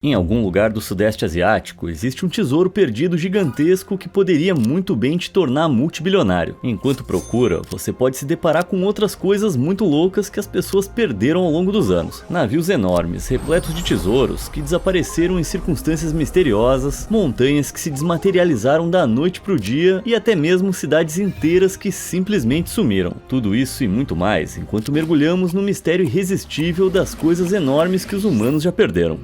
Em algum lugar do Sudeste Asiático, existe um tesouro perdido gigantesco que poderia muito bem te tornar multibilionário. Enquanto procura, você pode se deparar com outras coisas muito loucas que as pessoas perderam ao longo dos anos. Navios enormes, repletos de tesouros, que desapareceram em circunstâncias misteriosas, montanhas que se desmaterializaram da noite pro dia e até mesmo cidades inteiras que simplesmente sumiram. Tudo isso e muito mais, enquanto mergulhamos no mistério irresistível das coisas enormes que os humanos já perderam.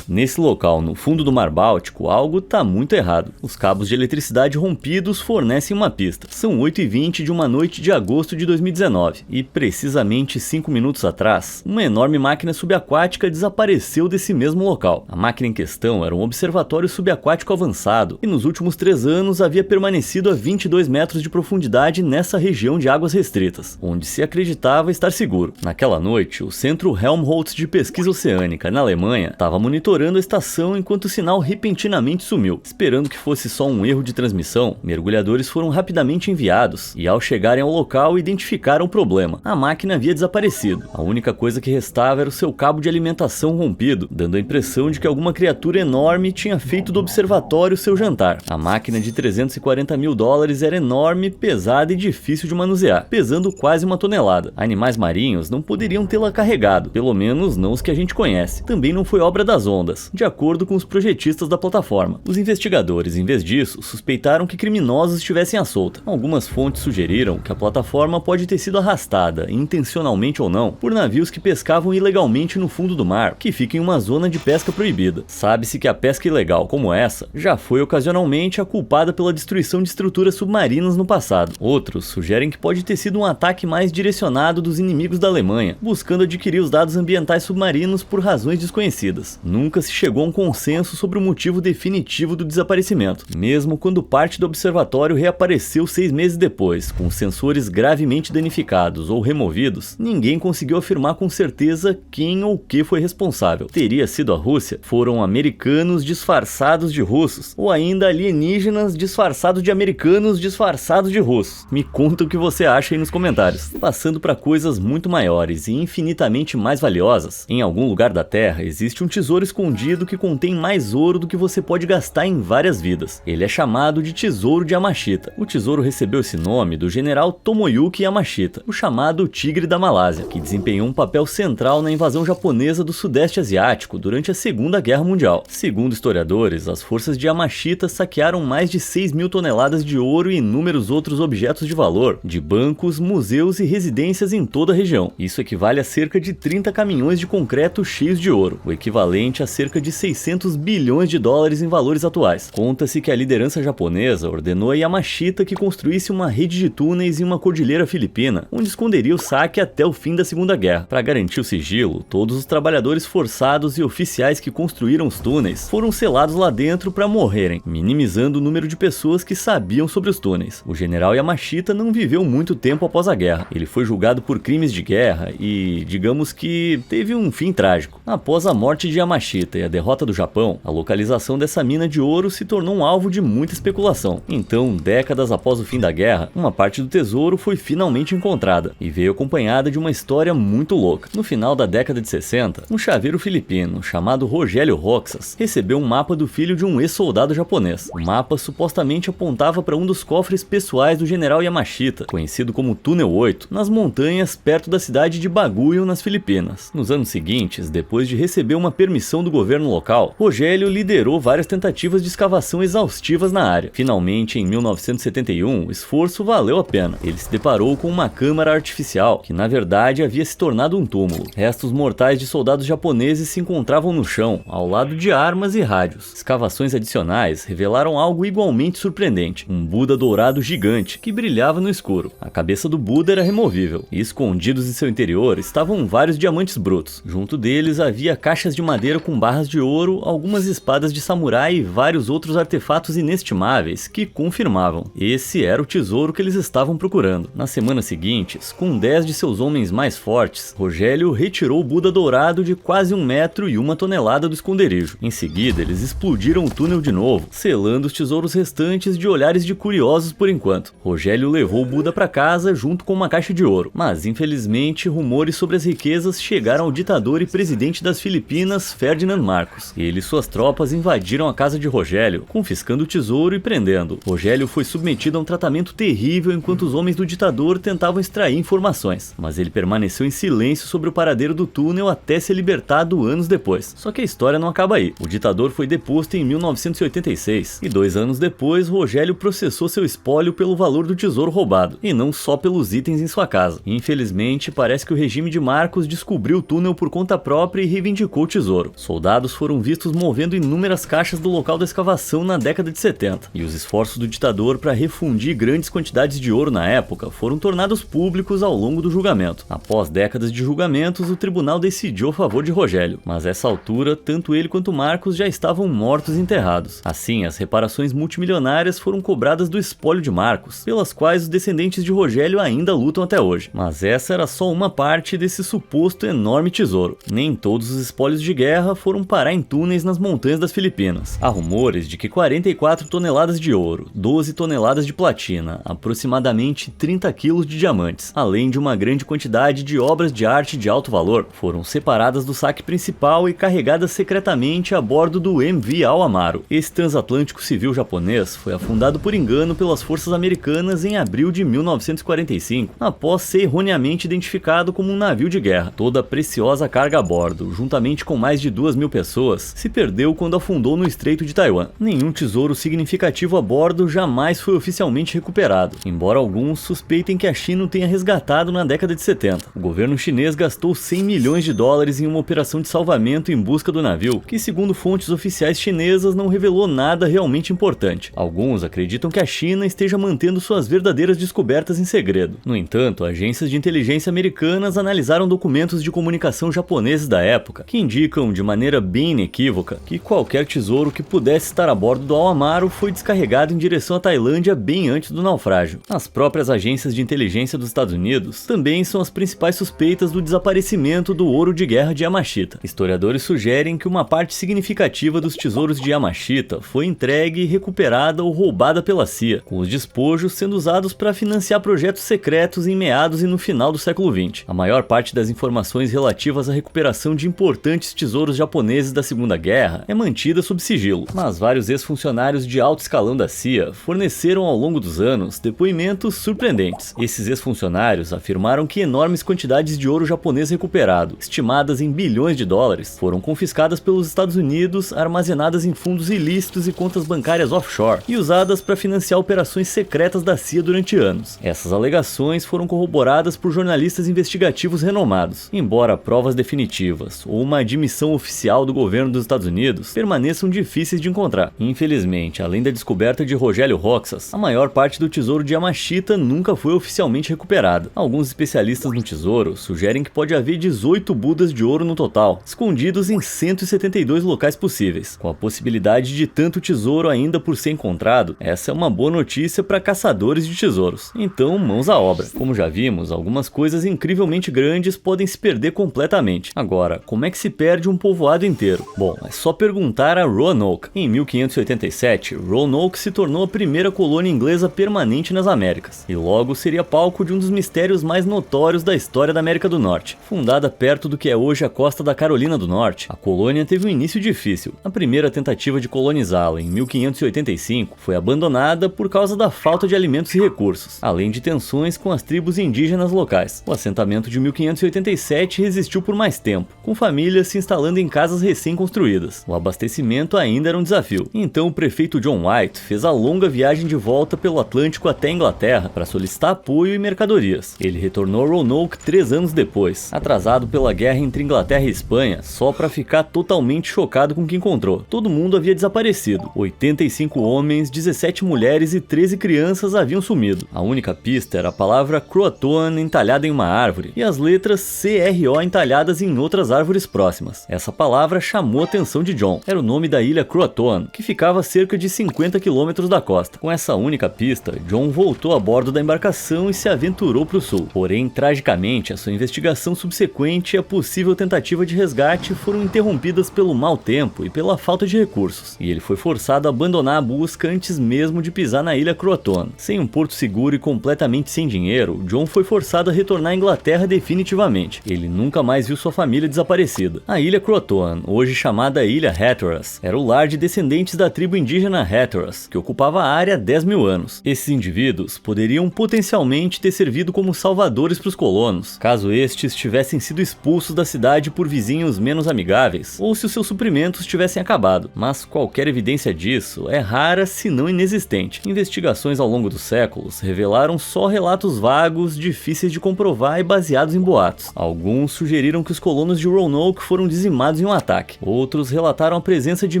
Nesse local, no fundo do Mar Báltico, algo tá muito errado. Os cabos de eletricidade rompidos fornecem uma pista. São 8h20 de uma noite de agosto de 2019, e precisamente 5 minutos atrás, uma enorme máquina subaquática desapareceu desse mesmo local. A máquina em questão era um observatório subaquático avançado, e nos últimos 3 anos havia permanecido a 22 metros de profundidade nessa região de águas restritas, onde se acreditava estar seguro. Naquela noite, o Centro Helmholtz de Pesquisa Oceânica, na Alemanha, estava monitorando a estação enquanto o sinal repentinamente sumiu. Esperando que fosse só um erro de transmissão, mergulhadores foram rapidamente enviados e, ao chegarem ao local, identificaram o problema. A máquina havia desaparecido. A única coisa que restava era o seu cabo de alimentação rompido, dando a impressão de que alguma criatura enorme tinha feito do observatório seu jantar. A máquina de 340 mil dólares era enorme, pesada e difícil de manusear, pesando quase 1 tonelada. Animais marinhos não poderiam tê-la carregado, pelo menos não os que a gente conhece. Também não foi obra das ondas, de acordo com os projetistas da plataforma. Os investigadores, em vez disso, suspeitaram que criminosos estivessem à solta. Algumas fontes sugeriram que a plataforma pode ter sido arrastada, intencionalmente ou não, por navios que pescavam ilegalmente no fundo do mar, que fica em uma zona de pesca proibida. Sabe-se que a pesca ilegal como essa já foi ocasionalmente a culpada pela destruição de estruturas submarinas no passado. Outros sugerem que pode ter sido um ataque mais direcionado dos inimigos da Alemanha, buscando adquirir os dados ambientais submarinos por razões desconhecidas. Nunca se chegou a um consenso sobre o motivo definitivo do desaparecimento, mesmo quando parte do observatório reapareceu 6 meses depois, com sensores gravemente danificados ou removidos. Ninguém conseguiu afirmar com certeza quem ou o que foi responsável. Teria sido a Rússia? Foram americanos disfarçados de russos? Ou ainda alienígenas disfarçados de americanos disfarçados de russos? Me conta o que você acha aí nos comentários. Passando para coisas muito maiores e infinitamente mais valiosas, em algum lugar da Terra existe um tesouro escondido que contém mais ouro do que você pode gastar em várias vidas. Ele é chamado de Tesouro de Yamashita. O tesouro recebeu esse nome do general Tomoyuki Yamashita, o chamado Tigre da Malásia, que desempenhou um papel central na invasão japonesa do Sudeste Asiático durante a Segunda Guerra Mundial. Segundo historiadores, as forças de Yamashita saquearam mais de 6 mil toneladas de ouro e inúmeros outros objetos de valor, de bancos, museus e residências em toda a região. Isso equivale a cerca de 30 caminhões de concreto cheios de ouro, o equivalente a cerca de 600 bilhões de dólares em valores atuais. Conta-se que a liderança japonesa ordenou a Yamashita que construísse uma rede de túneis em uma cordilheira filipina, onde esconderia o saque até o fim da Segunda Guerra. Para garantir o sigilo, todos os trabalhadores forçados e oficiais que construíram os túneis foram selados lá dentro para morrerem, minimizando o número de pessoas que sabiam sobre os túneis. O general Yamashita não viveu muito tempo após a guerra. Ele foi julgado por crimes de guerra e, digamos que, teve um fim trágico. Após a morte de Yamashita e a derrota do Japão, a localização dessa mina de ouro se tornou um alvo de muita especulação. Então, décadas após o fim da guerra, uma parte do tesouro foi finalmente encontrada e veio acompanhada de uma história muito louca. No final da década de 60, um chaveiro filipino chamado Rogério Roxas recebeu um mapa do filho de um ex-soldado japonês. O mapa supostamente apontava para um dos cofres pessoais do general Yamashita, conhecido como Túnel 8, nas montanhas perto da cidade de Baguio, nas Filipinas. Nos anos seguintes, depois de receber uma permissão do governo local, Rogério liderou várias tentativas de escavação exaustivas na área. Finalmente, em 1971, o esforço valeu a pena. Ele se deparou com uma câmara artificial, que na verdade havia se tornado um túmulo. Restos mortais de soldados japoneses se encontravam no chão, ao lado de armas e rádios. Escavações adicionais revelaram algo igualmente surpreendente: um Buda dourado gigante, que brilhava no escuro. A cabeça do Buda era removível, e escondidos em seu interior estavam vários diamantes brutos. Junto deles havia caixas de madeira com com barras de ouro, algumas espadas de samurai e vários outros artefatos inestimáveis que confirmavam: esse era o tesouro que eles estavam procurando. Nas semanas seguintes, com 10 de seus homens mais fortes, Rogério retirou o Buda dourado de quase 1 metro e 1 tonelada do esconderijo. Em seguida, eles explodiram o túnel de novo, selando os tesouros restantes de olhares de curiosos por enquanto. Rogério levou o Buda para casa junto com uma caixa de ouro, mas infelizmente rumores sobre as riquezas chegaram ao ditador e presidente das Filipinas, Ferdinand Marcos. Ele e suas tropas invadiram a casa de Rogério, confiscando o tesouro e prendendo. Rogério foi submetido a um tratamento terrível enquanto os homens do ditador tentavam extrair informações, mas ele permaneceu em silêncio sobre o paradeiro do túnel até ser libertado anos depois. Só que a história não acaba aí. O ditador foi deposto em 1986 e 2 anos depois, Rogério processou seu espólio pelo valor do tesouro roubado, e não só pelos itens em sua casa. Infelizmente, parece que o regime de Marcos descobriu o túnel por conta própria e reivindicou o tesouro. Soldados foram vistos movendo inúmeras caixas do local da escavação na década de 70, e os esforços do ditador para refundir grandes quantidades de ouro na época foram tornados públicos ao longo do julgamento. Após décadas de julgamentos, o tribunal decidiu a favor de Rogério, mas a essa altura, tanto ele quanto Marcos já estavam mortos e enterrados. Assim, as reparações multimilionárias foram cobradas do espólio de Marcos, pelas quais os descendentes de Rogério ainda lutam até hoje. Mas essa era só uma parte desse suposto enorme tesouro. Nem todos os espólios de guerra foram parar em túneis nas montanhas das Filipinas. Há rumores de que 44 toneladas de ouro, 12 toneladas de platina, aproximadamente 30 quilos de diamantes, além de uma grande quantidade de obras de arte de alto valor, foram separadas do saque principal e carregadas secretamente a bordo do MV Al-Amaro. Esse transatlântico civil japonês foi afundado por engano pelas forças americanas em abril de 1945, após ser erroneamente identificado como um navio de guerra. Toda a preciosa carga a bordo, juntamente com mais de 2.000 pessoas, se perdeu quando afundou no Estreito de Taiwan. Nenhum tesouro significativo a bordo jamais foi oficialmente recuperado, embora alguns suspeitem que a China o tenha resgatado na década de 70. O governo chinês gastou 100 milhões de dólares em uma operação de salvamento em busca do navio, que segundo fontes oficiais chinesas não revelou nada realmente importante. Alguns acreditam que a China esteja mantendo suas verdadeiras descobertas em segredo. No entanto, agências de inteligência americanas analisaram documentos de comunicação japoneses da época, que indicam de maneira bem inequívoca que qualquer tesouro que pudesse estar a bordo do Al-Amaro foi descarregado em direção à Tailândia bem antes do naufrágio. As próprias agências de inteligência dos Estados Unidos também são as principais suspeitas do desaparecimento do ouro de guerra de Yamashita. Historiadores sugerem que uma parte significativa dos tesouros de Yamashita foi entregue e recuperada ou roubada pela CIA, com os despojos sendo usados para financiar projetos secretos em meados e no final do século XX. A maior parte das informações relativas à recuperação de importantes tesouros japoneses da Segunda Guerra é mantida sob sigilo, mas vários ex-funcionários de alto escalão da CIA forneceram ao longo dos anos depoimentos surpreendentes. Esses ex-funcionários afirmaram que enormes quantidades de ouro japonês recuperado, estimadas em bilhões de dólares, foram confiscadas pelos Estados Unidos, armazenadas em fundos ilícitos e contas bancárias offshore e usadas para financiar operações secretas da CIA durante anos. Essas alegações foram corroboradas por jornalistas investigativos renomados, embora provas definitivas ou uma admissão oficial do governo dos Estados Unidos permaneçam difíceis de encontrar. Infelizmente, além da descoberta de Rogério Roxas, a maior parte do tesouro de Yamashita nunca foi oficialmente recuperada. Alguns especialistas no tesouro sugerem que pode haver 18 Budas de ouro no total, escondidos em 172 locais possíveis. Com a possibilidade de tanto tesouro ainda por ser encontrado, essa é uma boa notícia para caçadores de tesouros. Então, mãos à obra. Como já vimos, algumas coisas incrivelmente grandes podem se perder completamente. Agora, como é que se perde um povoado inteiro? Bom, é só perguntar a Roanoke. Em 1587, Roanoke se tornou a primeira colônia inglesa permanente nas Américas, e logo seria palco de um dos mistérios mais notórios da história da América do Norte. Fundada perto do que é hoje a costa da Carolina do Norte, a colônia teve um início difícil. A primeira tentativa de colonizá-la, em 1585, foi abandonada por causa da falta de alimentos e recursos, além de tensões com as tribos indígenas locais. O assentamento de 1587 resistiu por mais tempo, com famílias se instalando em casas recém-construídas. O abastecimento ainda era um desafio. Então o prefeito John White fez a longa viagem de volta pelo Atlântico até a Inglaterra para solicitar apoio e mercadorias. Ele retornou a Roanoke 3 anos depois, atrasado pela guerra entre Inglaterra e Espanha, só para ficar totalmente chocado com o que encontrou. Todo mundo havia desaparecido. 85 homens, 17 mulheres e 13 crianças haviam sumido. A única pista era a palavra Croatoan entalhada em uma árvore e as letras CRO entalhadas em outras árvores próximas. Essa palavra palavra chamou a atenção de John. Era o nome da ilha Croatoan, que ficava a cerca de 50 quilômetros da costa. Com essa única pista, John voltou a bordo da embarcação e se aventurou para o sul. Porém, tragicamente, a sua investigação subsequente e a possível tentativa de resgate foram interrompidas pelo mau tempo e pela falta de recursos, e ele foi forçado a abandonar a busca antes mesmo de pisar na ilha Croatoan. Sem um porto seguro e completamente sem dinheiro, John foi forçado a retornar à Inglaterra definitivamente. Ele nunca mais viu sua família desaparecida. A ilha Croatoan, hoje chamada Ilha Hatteras, era o lar de descendentes da tribo indígena Hatteras, que ocupava a área há 10 mil anos. Esses indivíduos poderiam potencialmente ter servido como salvadores para os colonos, caso estes tivessem sido expulsos da cidade por vizinhos menos amigáveis, ou se os seus suprimentos tivessem acabado, mas qualquer evidência disso é rara, se não inexistente. Investigações ao longo dos séculos revelaram só relatos vagos, difíceis de comprovar e baseados em boatos. Alguns sugeriram que os colonos de Roanoke foram dizimados em um ataque. Outros relataram a presença de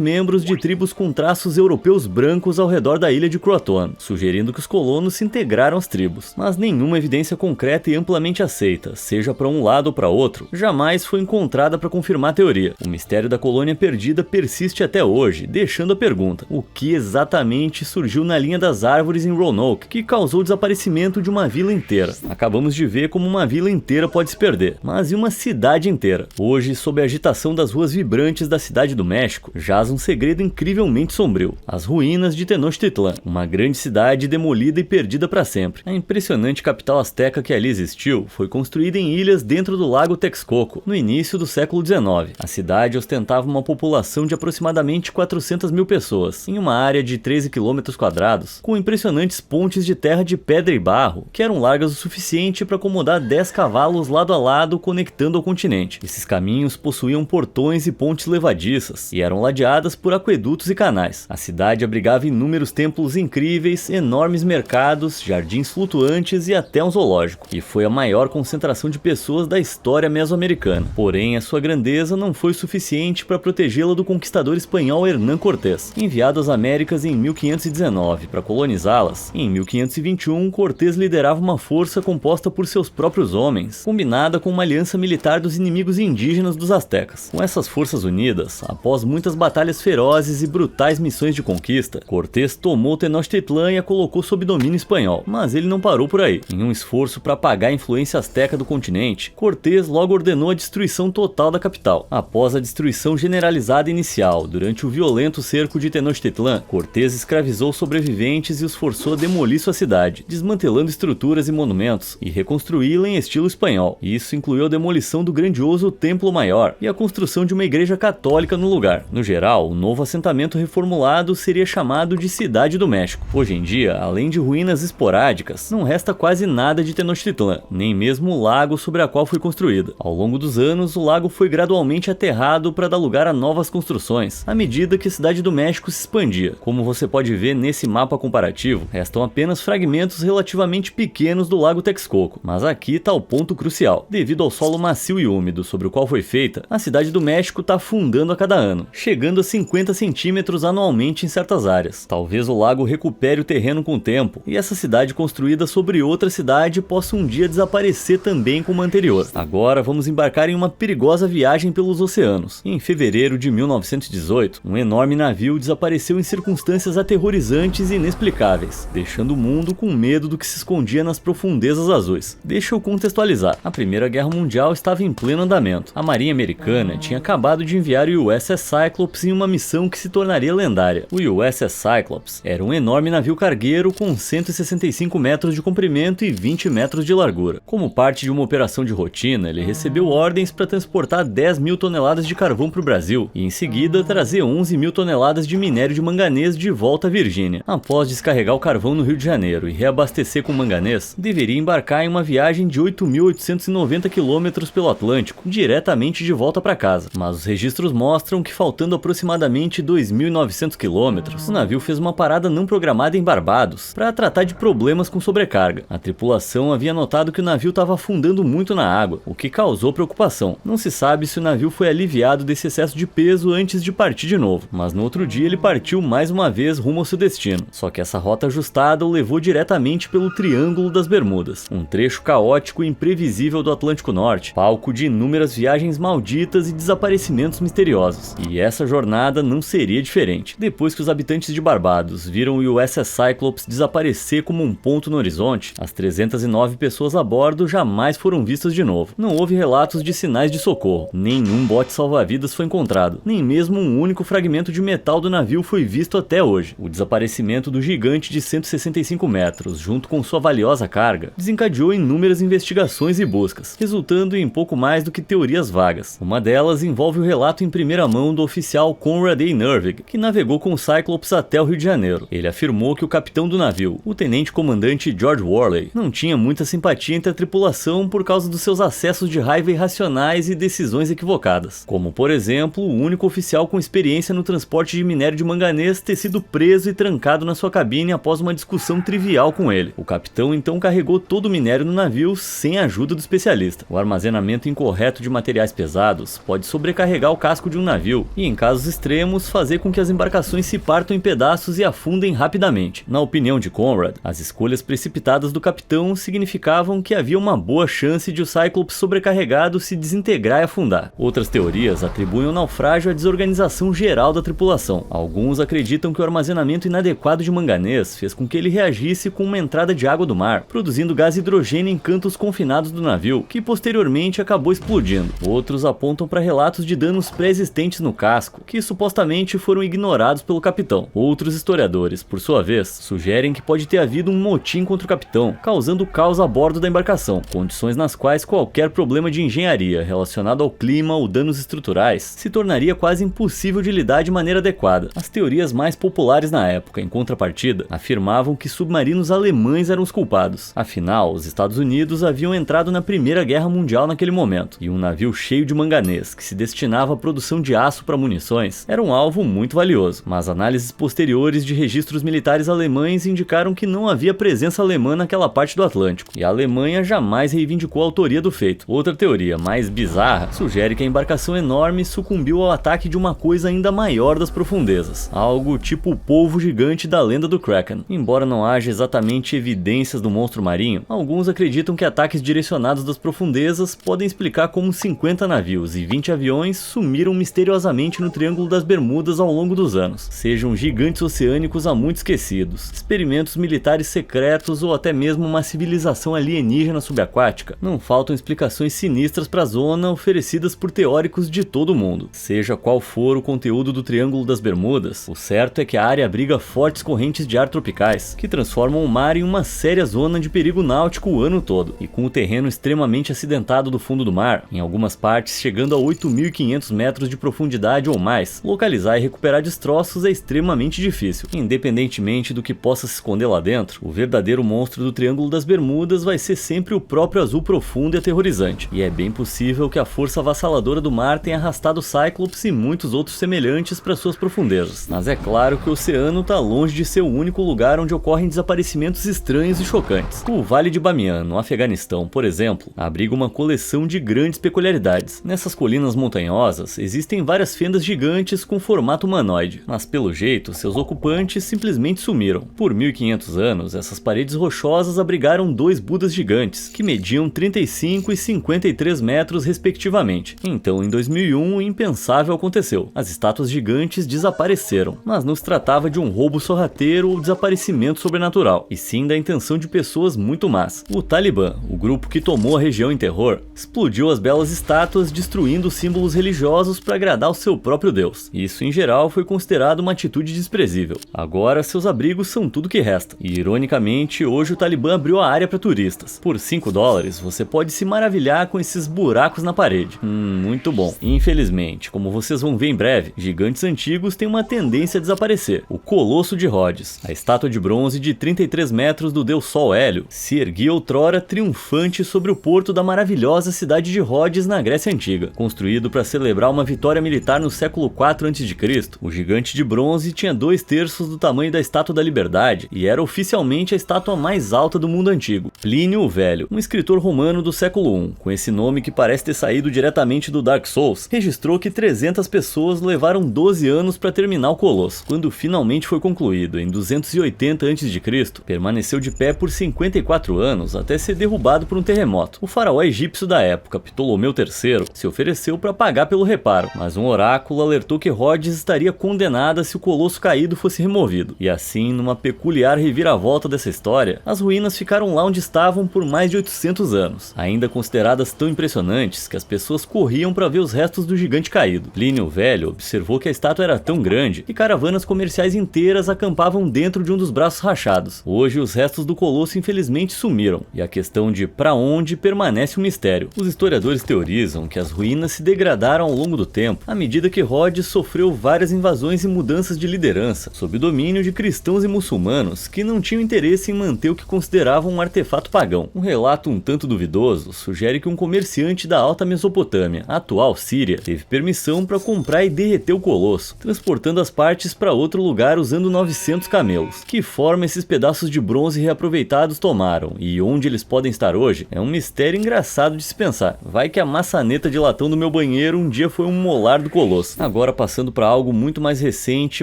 membros de tribos com traços europeus brancos ao redor da ilha de Croatoan, sugerindo que os colonos se integraram às tribos. Mas nenhuma evidência concreta e amplamente aceita, seja para um lado ou para outro, jamais foi encontrada para confirmar a teoria. O mistério da colônia perdida persiste até hoje, deixando a pergunta: o que exatamente surgiu na linha das árvores em Roanoke que causou o desaparecimento de uma vila inteira? Acabamos de ver como uma vila inteira pode se perder, mas e uma cidade inteira? Hoje, sob a agitação das ruas vibrantes da cidade do México, jaz um segredo incrivelmente sombrio: as ruínas de Tenochtitlan, uma grande cidade demolida e perdida para sempre. A impressionante capital asteca que ali existiu foi construída em ilhas dentro do lago Texcoco, no início do século XIX. A cidade ostentava uma população de aproximadamente 400 mil pessoas, em uma área de 13 quilômetros quadrados, com impressionantes pontes de terra de pedra e barro, que eram largas o suficiente para acomodar 10 cavalos lado a lado conectando ao continente. Esses caminhos possuíam portões e pontes levadiças, e eram ladeadas por aquedutos e canais. A cidade abrigava inúmeros templos incríveis, enormes mercados, jardins flutuantes e até um zoológico, e foi a maior concentração de pessoas da história mesoamericana. Porém, a sua grandeza não foi suficiente para protegê-la do conquistador espanhol Hernán Cortés. Enviado às Américas em 1519 para colonizá-las, em 1521 Cortés liderava uma força composta por seus próprios homens, combinada com uma aliança militar dos inimigos indígenas dos astecas. Com essas forças unidas, após muitas batalhas ferozes e brutais missões de conquista, Cortés tomou Tenochtitlan e a colocou sob domínio espanhol. Mas ele não parou por aí. Em um esforço para apagar a influência asteca do continente, Cortés logo ordenou a destruição total da capital. Após a destruição generalizada inicial, durante o violento cerco de Tenochtitlan, Cortés escravizou sobreviventes e os forçou a demolir sua cidade, desmantelando estruturas e monumentos e reconstruí-la em estilo espanhol. Isso incluiu a demolição do grandioso Templo Maior e a construção de uma igreja católica no lugar. No geral, o novo assentamento reformulado seria chamado de Cidade do México. Hoje em dia, além de ruínas esporádicas, não resta quase nada de Tenochtitlan, nem mesmo o lago sobre a qual foi construída. Ao longo dos anos, o lago foi gradualmente aterrado para dar lugar a novas construções, à medida que a Cidade do México se expandia. Como você pode ver nesse mapa comparativo, restam apenas fragmentos relativamente pequenos do lago Texcoco, mas aqui está o ponto crucial. Devido ao solo macio e úmido sobre o qual foi feita, a Cidade do México está afundando a cada ano, chegando a 50 centímetros anualmente em certas áreas. Talvez o lago recupere o terreno com o tempo, e essa cidade construída sobre outra cidade possa um dia desaparecer também como a anterior. Agora vamos embarcar em uma perigosa viagem pelos oceanos. Em fevereiro de 1918, um enorme navio desapareceu em circunstâncias aterrorizantes e inexplicáveis, deixando o mundo com medo do que se escondia nas profundezas azuis. Deixa eu contextualizar. A Primeira Guerra Mundial estava em pleno andamento. A Marinha Americana tinha acabado de enviar o USS Cyclops em uma missão que se tornaria lendária. O USS Cyclops era um enorme navio cargueiro com 165 metros de comprimento e 20 metros de largura. Como parte de uma operação de rotina, ele recebeu ordens para transportar 10 mil toneladas de carvão para o Brasil e em seguida trazer 11 mil toneladas de minério de manganês de volta à Virgínia. Após descarregar o carvão no Rio de Janeiro e reabastecer com manganês, deveria embarcar em uma viagem de 8.890 quilômetros pelo Atlântico, diretamente de volta para casa. Mas os registros mostram que, faltando aproximadamente 2.900 quilômetros, o navio fez uma parada não programada em Barbados para tratar de problemas com sobrecarga. A tripulação havia notado que o navio estava afundando muito na água, o que causou preocupação. Não se sabe se o navio foi aliviado desse excesso de peso antes de partir de novo, mas no outro dia ele partiu mais uma vez rumo ao seu destino. Só que essa rota ajustada o levou diretamente pelo Triângulo das Bermudas, um trecho caótico e imprevisível do Atlântico Norte, palco de inúmeras viagens malditas e desaparecidas desaparecimentos misteriosos. E essa jornada não seria diferente. Depois que os habitantes de Barbados viram o USS Cyclops desaparecer como um ponto no horizonte, as 309 pessoas a bordo jamais foram vistas de novo. Não houve relatos de sinais de socorro, nenhum bote salva-vidas foi encontrado, nem mesmo um único fragmento de metal do navio foi visto até hoje. O desaparecimento do gigante de 165 metros, junto com sua valiosa carga, desencadeou inúmeras investigações e buscas, resultando em pouco mais do que teorias vagas. Uma delas envolve o relato em primeira mão do oficial Conrad A. Nervig, que navegou com o Cyclops até o Rio de Janeiro. Ele afirmou que o capitão do navio, o tenente-comandante George Worley, não tinha muita simpatia entre a tripulação por causa dos seus acessos de raiva irracionais e decisões equivocadas, como por exemplo o único oficial com experiência no transporte de minério de manganês ter sido preso e trancado na sua cabine após uma discussão trivial com ele. O capitão então carregou todo o minério no navio sem a ajuda do especialista. O armazenamento incorreto de materiais pesados pode sobrecarregar o casco de um navio e, em casos extremos, fazer com que as embarcações se partam em pedaços e afundem rapidamente. Na opinião de Conrad, as escolhas precipitadas do capitão significavam que havia uma boa chance de o Cyclops sobrecarregado se desintegrar e afundar. Outras teorias atribuem o naufrágio à desorganização geral da tripulação. Alguns acreditam que o armazenamento inadequado de manganês fez com que ele reagisse com uma entrada de água do mar, produzindo gás hidrogênio em cantos confinados do navio, que posteriormente acabou explodindo. Outros apontam para relatos de danos pré-existentes no casco, que supostamente foram ignorados pelo capitão. Outros historiadores, por sua vez, sugerem que pode ter havido um motim contra o capitão, causando caos a bordo da embarcação, condições nas quais qualquer problema de engenharia relacionado ao clima ou danos estruturais se tornaria quase impossível de lidar de maneira adequada. As teorias mais populares na época, em contrapartida, afirmavam que submarinos alemães eram os culpados. Afinal, os Estados Unidos haviam entrado na Primeira Guerra Mundial naquele momento, e um navio cheio de manganês, que se destinava à produção de aço para munições, era um alvo muito valioso. Mas análises posteriores de registros militares alemães indicaram que não havia presença alemã naquela parte do Atlântico, e a Alemanha jamais reivindicou a autoria do feito. Outra teoria, mais bizarra, sugere que a embarcação enorme sucumbiu ao ataque de uma coisa ainda maior das profundezas, algo tipo o polvo gigante da lenda do Kraken. Embora não haja exatamente evidências do monstro marinho, alguns acreditam que ataques direcionados das profundezas podem explicar como 50 navios e 20 aviões sumiram misteriosamente no Triângulo das Bermudas ao longo dos anos. Sejam gigantes oceânicos há muito esquecidos, experimentos militares secretos ou até mesmo uma civilização alienígena subaquática, não faltam explicações sinistras para a zona oferecidas por teóricos de todo o mundo. Seja qual for o conteúdo do Triângulo das Bermudas, o certo é que a área abriga fortes correntes de ar tropicais, que transformam o mar em uma séria zona de perigo náutico o ano todo, e com o terreno extremamente acidentado do fundo do mar, em algumas partes chegando a 8.500 metros de profundidade ou mais, localizar e recuperar destroços é extremamente difícil. Independentemente do que possa se esconder lá dentro, o verdadeiro monstro do Triângulo das Bermudas vai ser sempre o próprio azul profundo e aterrorizante, e é bem possível que a força avassaladora do mar tenha arrastado o Cyclops e muitos outros semelhantes para suas profundezas. Mas é claro que o oceano está longe de ser o único lugar onde ocorrem desaparecimentos estranhos e chocantes. O Vale de Bamiyan, no Afeganistão, por exemplo, abriga uma coleção de grandes peculiaridades. Nessas colinas montanhosas existem várias fendas gigantes com formato humanoide, mas pelo jeito seus ocupantes simplesmente sumiram. Por 1500 anos, essas paredes rochosas abrigaram dois Budas gigantes, que mediam 35 e 53 metros respectivamente. Então, em 2001, o impensável aconteceu. As estátuas gigantes desapareceram, mas não se tratava de um roubo sorrateiro ou desaparecimento sobrenatural, e sim da intenção de pessoas muito más. O Talibã, o grupo que tomou a região em terror, explodiu as belas estátuas, destruindo símbolos religiosos para agradar ao seu próprio Deus. Isso, em geral, foi considerado uma atitude desprezível. Agora, seus abrigos são tudo que resta. E, ironicamente, hoje o Talibã abriu a área para turistas. Por $5, você pode se maravilhar com esses buracos na parede. Muito bom. Infelizmente, como vocês vão ver em breve, gigantes antigos têm uma tendência a desaparecer. O Colosso de Rhodes, a estátua de bronze de 33 metros do deus Sol Hélio, se erguia outrora triunfante sobre o porto da maravilhosa cidade de Rhodes na Grécia Antiga. Construído para celebrar uma vitória militar no século IV a.C., o gigante de bronze tinha 2/3 do tamanho da Estátua da Liberdade e era oficialmente a estátua mais alta do mundo antigo. Plínio o Velho, um escritor romano do século I, com esse nome que parece ter saído diretamente do Dark Souls, registrou que 300 pessoas levaram 12 anos para terminar o Colosso. Quando finalmente foi concluído, em 280 a.C., permaneceu de pé por 54 anos até ser derrubado por um terremoto. O faraó egípcio da época, Ptolomeu III, se ofereceu para para pagar pelo reparo, mas um oráculo alertou que Rhodes estaria condenada se o colosso caído fosse removido. E assim, numa peculiar reviravolta dessa história, as ruínas ficaram lá onde estavam por mais de 800 anos, ainda consideradas tão impressionantes que as pessoas corriam para ver os restos do gigante caído. Plínio o Velho observou que a estátua era tão grande que caravanas comerciais inteiras acampavam dentro de um dos braços rachados. Hoje, os restos do colosso infelizmente sumiram, e a questão de para onde permanece um mistério. Os historiadores teorizam que as ruínas se degradaram ao longo do tempo, à medida que Rhodes sofreu várias invasões e mudanças de liderança, sob o domínio de cristãos e muçulmanos que não tinham interesse em manter o que consideravam um artefato pagão. Um relato um tanto duvidoso sugere que um comerciante da Alta Mesopotâmia, a atual Síria, teve permissão para comprar e derreter o colosso, transportando as partes para outro lugar usando 900 camelos. Que forma esses pedaços de bronze reaproveitados tomaram e onde eles podem estar hoje é um mistério engraçado de se pensar. Vai que a maçaneta de latão do meu banheiro um dia foi um molar do colosso. Agora passando para algo muito mais recente,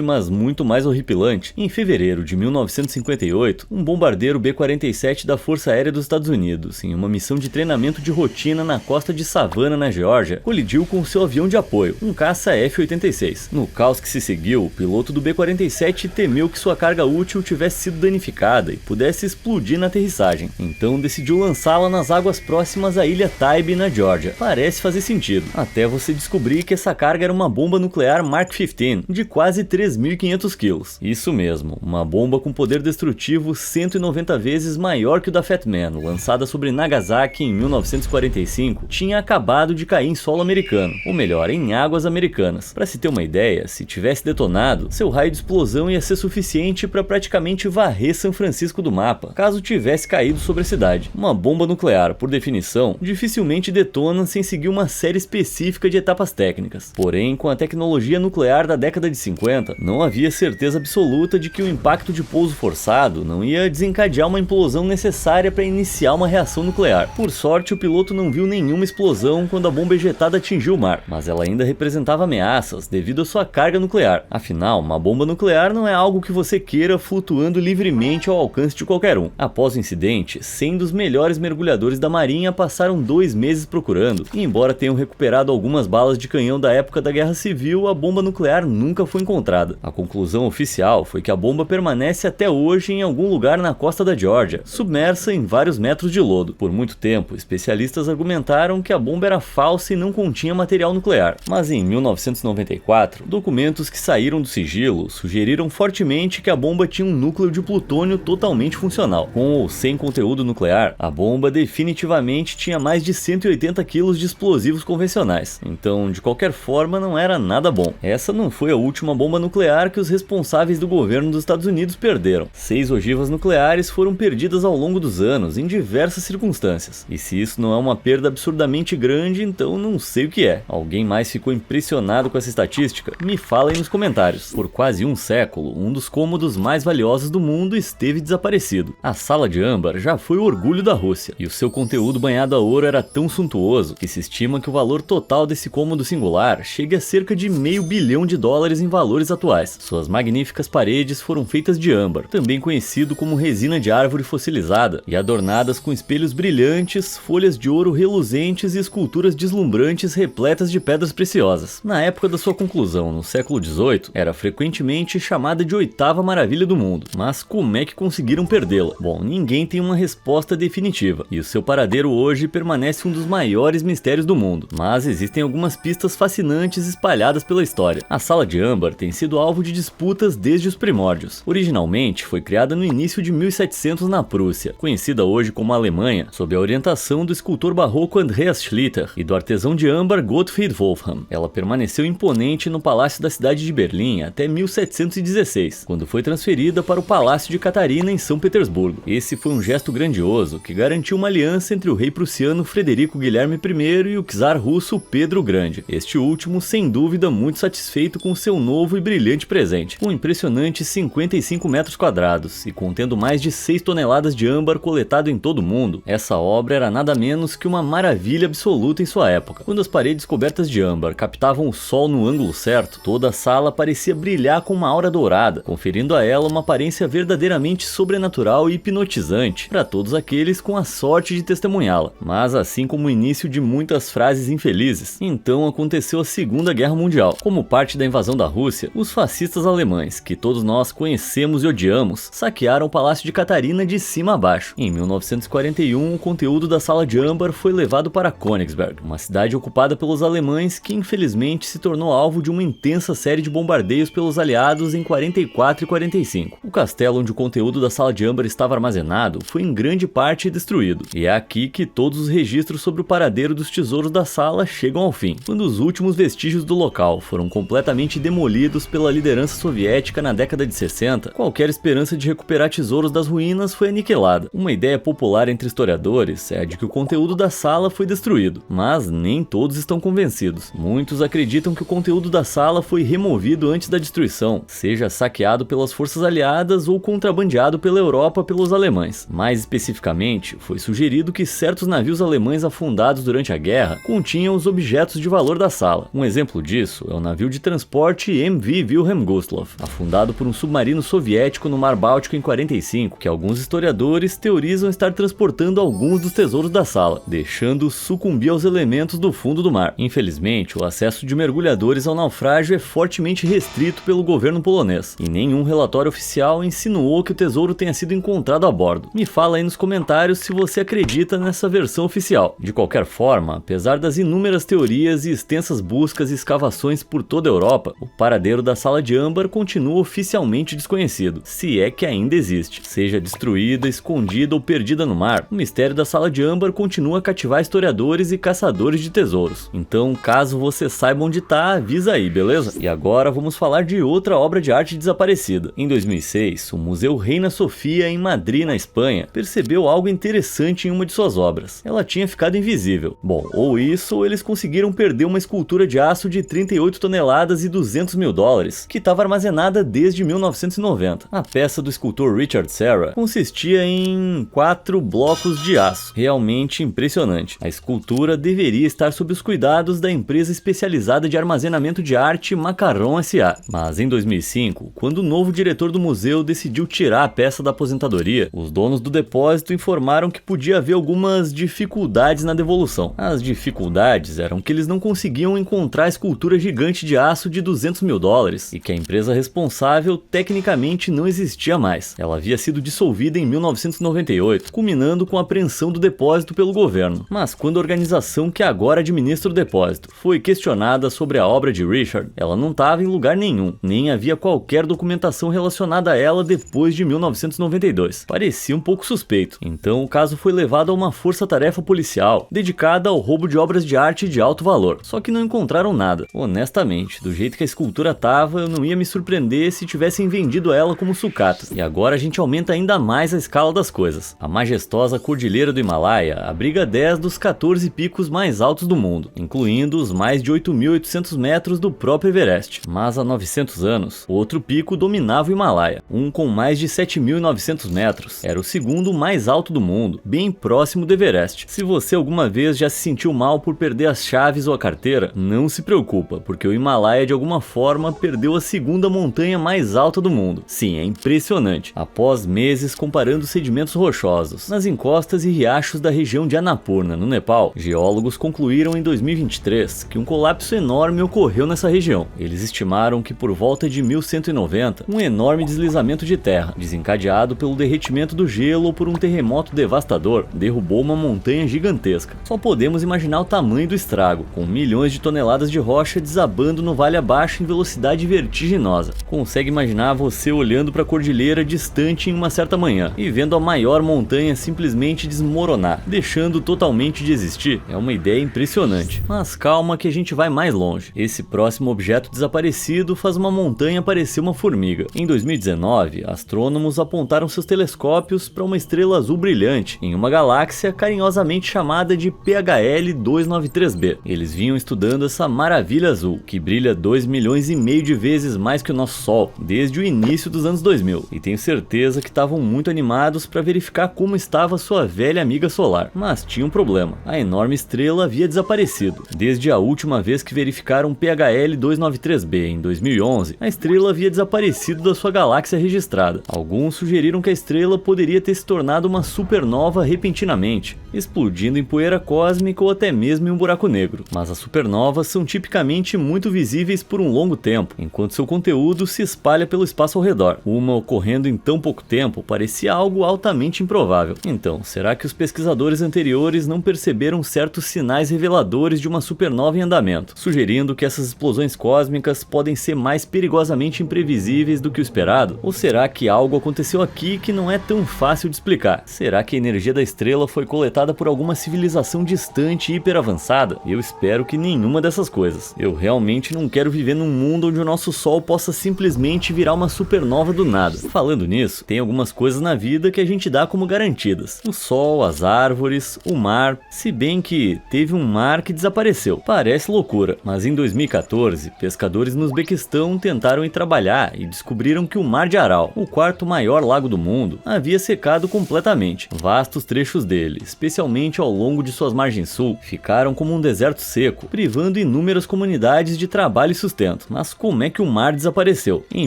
mas muito mais horripilante. Em fevereiro de 1958, um bombardeiro B-47 da Força Aérea dos Estados Unidos, em uma missão de treinamento de rotina na costa de Savannah, na Geórgia, colidiu com seu avião de apoio, um caça F-86. No caos que se seguiu, o piloto do B-47 temeu que sua carga útil tivesse sido danificada e pudesse explodir na aterrissagem, então decidiu lançá-la nas águas próximas à ilha Tybee, na Geórgia. Parece fazer sentido, até você descobrir que essa carga era uma bomba nuclear Mark 15, de quase 3.500 quilos. Isso mesmo, uma bomba com poder destrutivo 190 vezes maior que o da Fat Man, lançada sobre Nagasaki em 1945, tinha acabado de cair em solo americano, ou melhor, em águas americanas. Para se ter uma ideia, se tivesse detonado, seu raio de explosão ia ser suficiente para praticamente varrer São Francisco do mapa, caso tivesse caído sobre a cidade. Uma bomba nuclear, por definição, dificilmente detona sem seguir uma série específica de etapas técnicas. Porém, com a tecnologia nuclear da década de 50, não havia certeza absoluta de que o impacto de pouso forçado não ia desencadear uma implosão necessária para iniciar uma reação nuclear. Por sorte, o piloto não viu nenhuma explosão quando a bomba ejetada atingiu o mar, mas ela ainda representava ameaças devido à sua carga nuclear. Afinal, uma bomba nuclear não é algo que você queira flutuando livremente ao alcance de qualquer um. Após o incidente, 100 dos melhores mergulhadores da Marinha passaram 2 meses procurando, e embora tenham recuperado algumas balas de canhão da época da Guerra Civil, a bomba nuclear nunca foi encontrada. A conclusão oficial foi que a bomba permanece até hoje em algum lugar na costa da Geórgia, submersa em vários metros de lodo. Por muito tempo, especialistas argumentaram que a bomba era falsa e não continha material nuclear. Mas em 1994, documentos que saíram do sigilo sugeriram fortemente que a bomba tinha um núcleo de plutônio totalmente funcional. Com ou sem conteúdo nuclear, a bomba definitivamente tinha mais de 180 quilos de explosivos convencionais. Então, de qualquer forma, não era nada bom. Essa não foi a última bomba nuclear que os responsáveis do governo dos Estados Unidos perderam. 6 ogivas nucleares foram perdidas ao longo dos anos, em diversas circunstâncias. E se isso não é uma perda absurdamente grande, então não sei o que é. Alguém mais ficou impressionado com essa estatística? Me fala aí nos comentários. Por quase um século, um dos cômodos mais valiosos do mundo esteve desaparecido. A Sala de Âmbar já foi o orgulho da Rússia, e o seu conteúdo banhado a ouro era tão suntuoso que se estima que o valor total desse cômodo singular chegue a cerca de $500 bilhão em valores atuais. Suas magníficas paredes foram feitas de âmbar, também conhecido como resina de árvore fossilizada, e adornadas com espelhos brilhantes, folhas de ouro reluzentes e esculturas deslumbrantes repletas de pedras preciosas. Na época da sua conclusão, no século XVIII, era frequentemente chamada de 8ª maravilha do mundo. Mas como é que conseguiram perdê-la? Bom, ninguém tem uma resposta definitiva, e o seu paradeiro hoje permanece um dos maiores mistérios do mundo. Mas existem algumas pistas fascinantes espalhadas pela história. A Sala de Âmbar tem sido alvo de disputas desde os primórdios. Originalmente foi criada no início de 1700 na Prússia, conhecida hoje como Alemanha, sob a orientação do escultor barroco Andreas Schlitter e do artesão de âmbar Gottfried Wolfram. Ela permaneceu imponente no Palácio da cidade de Berlim até 1716, quando foi transferida para o Palácio de Catarina em São Petersburgo. Esse foi um gesto grandioso que garantiu uma aliança entre o rei prussiano Frederico Guilherme I e o czar russo Pedro o Grande. Este último, sem dúvida, muito satisfeito com seu novo e brilhante presente, com impressionantes 55 metros quadrados e contendo mais de 6 toneladas de âmbar coletado em todo o mundo. Essa obra era nada menos que uma maravilha absoluta em sua época. Quando as paredes cobertas de âmbar captavam o sol no ângulo certo, toda a sala parecia brilhar com uma aura dourada, conferindo a ela uma aparência verdadeiramente sobrenatural e hipnotizante para todos aqueles com a sorte de testemunhá-la. Mas assim como o início de muitas frases infelizes, infelizes. Então aconteceu a Segunda Guerra Mundial. Como parte da invasão da Rússia, os fascistas alemães, que todos nós conhecemos e odiamos, saquearam o Palácio de Catarina de cima a baixo. Em 1941, o conteúdo da Sala de Âmbar foi levado para Königsberg, uma cidade ocupada pelos alemães que infelizmente se tornou alvo de uma intensa série de bombardeios pelos aliados em 44 e 45. O castelo onde o conteúdo da Sala de Âmbar estava armazenado foi em grande parte destruído, e é aqui que todos os registros sobre o paradeiro dos tesouros da sala chegam ao fim, quando os últimos vestígios do local foram completamente demolidos pela liderança soviética na década de 60, qualquer esperança de recuperar tesouros das ruínas foi aniquilada. Uma ideia popular entre historiadores é a de que o conteúdo da sala foi destruído, mas nem todos estão convencidos. Muitos acreditam que o conteúdo da sala foi removido antes da destruição, seja saqueado pelas forças aliadas ou contrabandeado pela Europa pelos alemães. Mais especificamente, foi sugerido que certos navios alemães afundados durante a guerra continham os objetos de valor da sala. Um exemplo disso é o navio de transporte MV Wilhelm Gustloff, afundado por um submarino soviético no Mar Báltico em 45, que alguns historiadores teorizam estar transportando alguns dos tesouros da sala, deixando-os sucumbir aos elementos do fundo do mar. Infelizmente, o acesso de mergulhadores ao naufrágio é fortemente restrito pelo governo polonês, e nenhum relatório oficial insinuou que o tesouro tenha sido encontrado a bordo. Me fala aí nos comentários se você acredita nessa versão oficial. De qualquer forma, apesar das inúmeras teorias e extensas buscas e escavações por toda a Europa, o paradeiro da Sala de Âmbar continua oficialmente desconhecido, se é que ainda existe. Seja destruída, escondida ou perdida no mar, o mistério da Sala de Âmbar continua a cativar historiadores e caçadores de tesouros. Então, caso você saiba onde tá, avisa aí, beleza? E agora vamos falar de outra obra de arte desaparecida. Em 2006, o Museu Reina Sofia, em Madrid, na Espanha, percebeu algo interessante em uma de suas obras. Ela tinha ficado invisível. Bom, ou isso, ou eles conseguiram perder uma escultura de aço de 38 toneladas e 200 mil dólares, que estava armazenada desde 1990. A peça do escultor Richard Serra consistia em 4 blocos de aço. Realmente impressionante. A escultura deveria estar sob os cuidados da empresa especializada de armazenamento de arte Macaron S.A. Mas em 2005, quando o novo diretor do museu decidiu tirar a peça da aposentadoria, os donos do depósito informaram que podia haver algumas dificuldades na devolução. As dificuldades eram que eles não conseguiam encontrar a escultura gigante de aço de 200 mil dólares e que a empresa responsável tecnicamente não existia mais. Ela havia sido dissolvida em 1998, culminando com a apreensão do depósito pelo governo. Mas quando a organização que agora administra o depósito foi questionada sobre a obra de Richard, ela não estava em lugar nenhum, nem havia qualquer documentação relacionada a ela depois de 1992. Parecia um pouco suspeito. Então o caso foi levado a uma força-tarefa policial dedicada ao roubo de obras de arte de alto valor. Só que não encontraram nada. Honestamente, do jeito que a escultura tava, eu não ia me surpreender se tivessem vendido ela como sucata. E agora a gente aumenta ainda mais a escala das coisas. A majestosa Cordilheira do Himalaia abriga 10 dos 14 picos mais altos do mundo, incluindo os mais de 8.800 metros do próprio Everest. Mas há 900 anos, outro pico dominava o Himalaia, um com mais de 7.900 metros. Era o segundo mais alto do mundo, bem próximo do Everest. Se você alguma vez já se sentiu mal por perder as chaves ou a carteira, não se preocupa, porque o Himalaia de alguma forma perdeu a segunda montanha mais alta do mundo. Sim, é impressionante. Após meses comparando sedimentos rochosos nas encostas e riachos da região de Annapurna, no Nepal, geólogos concluíram em 2023 que um colapso enorme ocorreu nessa região. Eles estimaram que por volta de 1190, um enorme deslizamento de terra, desencadeado pelo derretimento do gelo ou por um terremoto devastador, derrubou uma montanha gigantesca. Só podemos imaginar o tamanho do estrago, com milhões de toneladas de rocha desabando no vale abaixo em velocidade vertiginosa. Consegue imaginar você olhando para a cordilheira distante em uma certa manhã e vendo a maior montanha simplesmente desmoronar, deixando totalmente de existir? É uma ideia impressionante. Mas calma que a gente vai mais longe. Esse próximo objeto desaparecido faz uma montanha parecer uma formiga. Em 2019, astrônomos apontaram seus telescópios para uma estrela azul brilhante em uma galáxia carinhosamente chamada de PHL 293b. Eles vinham estudando essa maravilha azul, que brilha 2,5 milhões de vezes mais que o nosso Sol, desde o início dos anos 2000, e tenho certeza que estavam muito animados para verificar como estava sua velha amiga solar. Mas tinha um problema: a enorme estrela havia desaparecido. Desde a última vez que verificaram PHL 293b, em 2011, a estrela havia desaparecido da sua galáxia registrada. Alguns sugeriram que a estrela poderia ter se tornado uma supernova repentinamente, explodindo em poeira cósmica ou até mesmo em um buraco buraco negro, mas as supernovas são tipicamente muito visíveis por um longo tempo, enquanto seu conteúdo se espalha pelo espaço ao redor. Uma ocorrendo em tão pouco tempo parecia algo altamente improvável. Então, será que os pesquisadores anteriores não perceberam certos sinais reveladores de uma supernova em andamento, sugerindo que essas explosões cósmicas podem ser mais perigosamente imprevisíveis do que o esperado? Ou será que algo aconteceu aqui que não é tão fácil de explicar? Será que a energia da estrela foi coletada por alguma civilização distante e hiper avançada? Eu espero que nenhuma dessas coisas. Eu realmente não quero viver num mundo onde o nosso Sol possa simplesmente virar uma supernova do nada. Falando nisso, tem algumas coisas na vida que a gente dá como garantidas. O sol, as árvores, o mar, se bem que teve um mar que desapareceu. Parece loucura, mas em 2014, pescadores no Uzbequistão tentaram ir trabalhar e descobriram que o Mar de Aral, o quarto maior lago do mundo, havia secado completamente. Vastos trechos dele, especialmente ao longo de suas margens sul, ficaram como um deserto seco, privando inúmeras comunidades de trabalho e sustento. Mas como é que o mar desapareceu? Em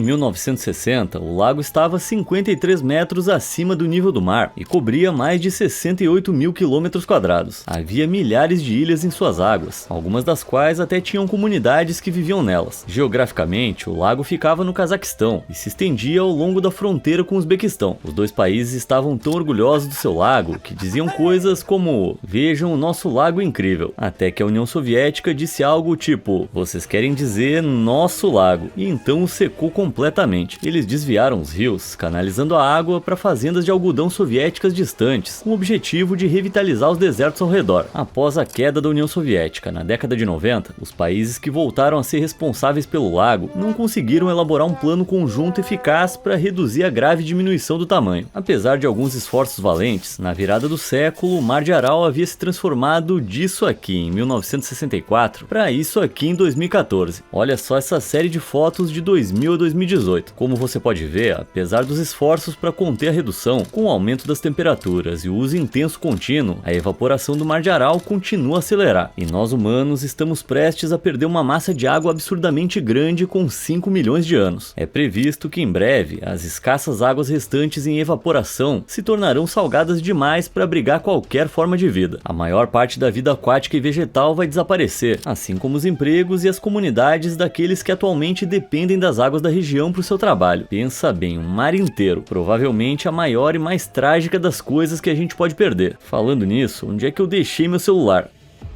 1960, o lago estava 53 metros acima do nível do mar e cobria mais de 68 mil quilômetros quadrados. Havia milhares de ilhas em suas águas, algumas das quais até tinham comunidades que viviam nelas. Geograficamente, o lago ficava no Cazaquistão e se estendia ao longo da fronteira com o Uzbequistão. Os dois países estavam tão orgulhosos do seu lago que diziam coisas como: "Vejam o nosso lago incrível", até que a União Soviética disse algo tipo: "Vocês querem dizer nosso lago", e então o secou completamente. Eles desviaram os rios, canalizando a água para fazendas de algodão soviéticas distantes, com o objetivo de revitalizar os desertos ao redor. Após a queda da União Soviética na década de 90, os países que voltaram a ser responsáveis pelo lago não conseguiram elaborar um plano conjunto eficaz para reduzir a grave diminuição do tamanho. Apesar de alguns esforços valentes, na virada do século, o Mar de Aral havia se transformado disso aqui em 1964 para isso aqui em 2014. Olha só essa série de fotos de 2000 a 2018. Como você pode ver, apesar dos esforços para conter a redução, com o aumento das temperaturas e o uso intenso contínuo, a evaporação do Mar de Aral continua a acelerar, e nós humanos estamos prestes a perder uma massa de água absurdamente grande com 5 milhões de anos. É previsto que em breve, as escassas águas restantes em evaporação se tornarão salgadas demais para abrigar qualquer forma de vida. A maior parte da vida aquática e vegetal vai desaparecer, assim como os empregos e as comunidades daqueles que atualmente dependem das águas da região para o seu trabalho. Pensa bem, um mar inteiro, provavelmente a maior e mais trágica das coisas que a gente pode perder. Falando nisso, onde é que eu deixei meu celular?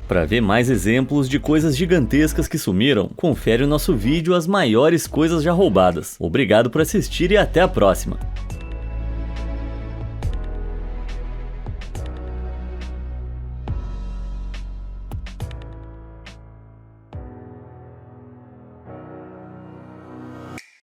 Para ver mais exemplos de coisas gigantescas que sumiram, confere o nosso vídeo As Maiores Coisas Já Roubadas. Obrigado por assistir e até a próxima!